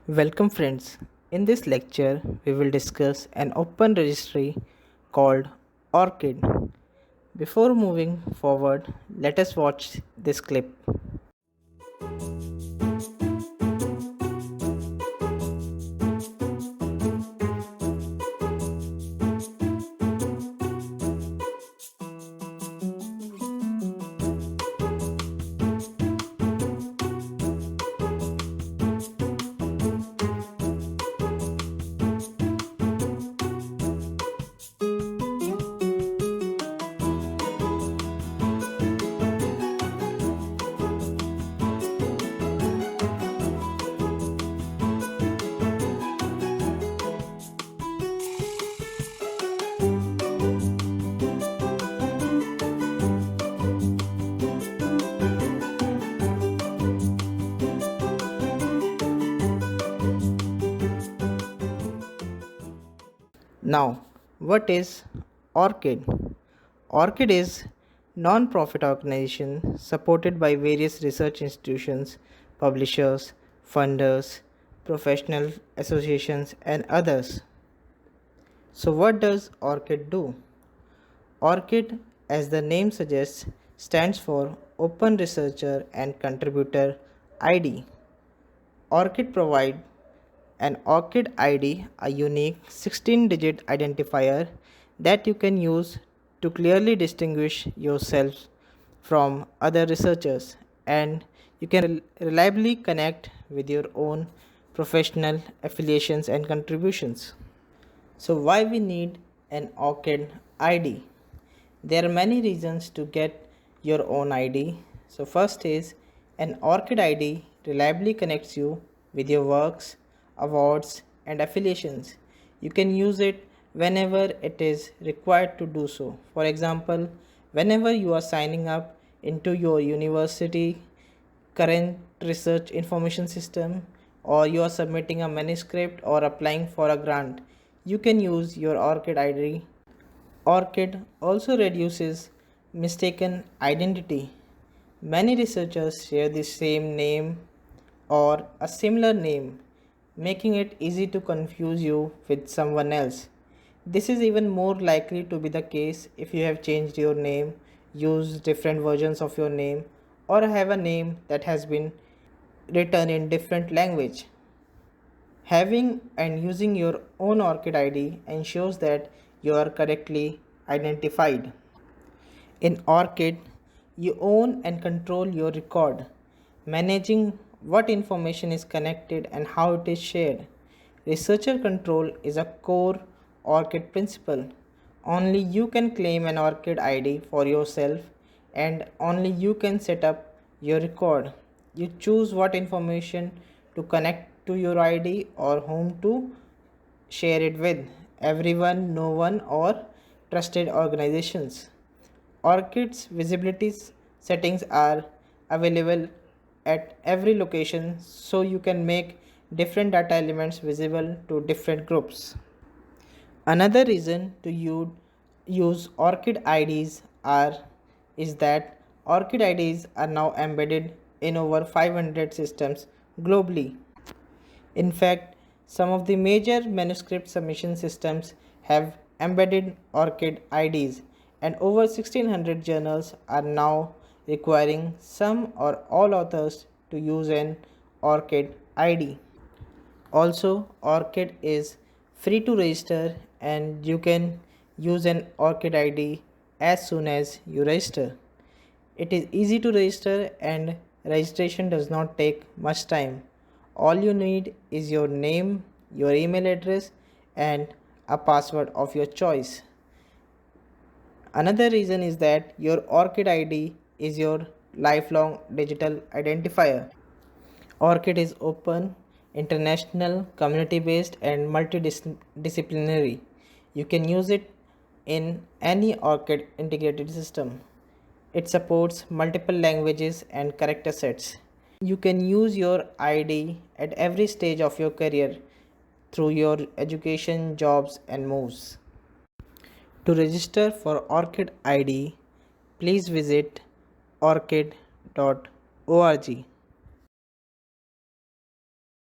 Welcome friends. In this lecture, we will discuss an open registry called Orcid. Before moving forward, let us watch this clip. Now, what is Orcid? Orcid is non-profit organization supported by various research institutions, publishers, funders, professional associations and others. So what does Orcid do? Orcid, as the name suggests, stands for Open Researcher and Contributor ID. Orcid provides an Orcid ID, a unique 16-digit identifier that you can use to clearly distinguish yourself from other researchers, and you can reliably connect with your own professional affiliations and contributions. So why we need an Orcid ID? There are many reasons to get your own ID. So first is an Orcid ID reliably connects you with your works, awards and affiliations. You can use it whenever it is required to do so. For example, whenever you are signing up into your university current research information system, or you are submitting a manuscript or applying for a grant, you can use your Orcid ID. Orcid also reduces mistaken identity. Many researchers share the same name or a similar name, making it easy to confuse you with someone else. This is even more likely to be the case if you have changed your name, used different versions of your name, or have a name that has been written in different language. Having and using your own Orcid ID ensures that you are correctly identified. In Orcid, you own and control your record, managing what information is connected and how it is shared. Researcher control is a core Orcid principle. Only you can claim an Orcid ID for yourself, and only you can set up your record. You choose what information to connect to your ID or whom to share it with: everyone, no one, or trusted organizations. Orchid's visibility settings are available at every location, so you can make different data elements visible to different groups. Another reason to use Orcid IDs is that Orcid IDs are now embedded in over 500 systems globally. In fact, some of the major manuscript submission systems have embedded Orcid IDs, and over 1600 journals are now requiring some or all authors to use an Orcid ID. Also, Orcid is free to register, and you can use an Orcid ID as soon as you register. It is easy to register, and registration does not take much time. All you need is your name, your email address, and a password of your choice. Another reason is that your Orcid ID is your lifelong digital identifier. Orcid is open, international, community based, and multidisciplinary. You can use it in any Orcid integrated system. It supports multiple languages and character sets. You can use your ID at every stage of your career through your education, jobs, and moves. To register for Orcid ID, please visit orcid.org.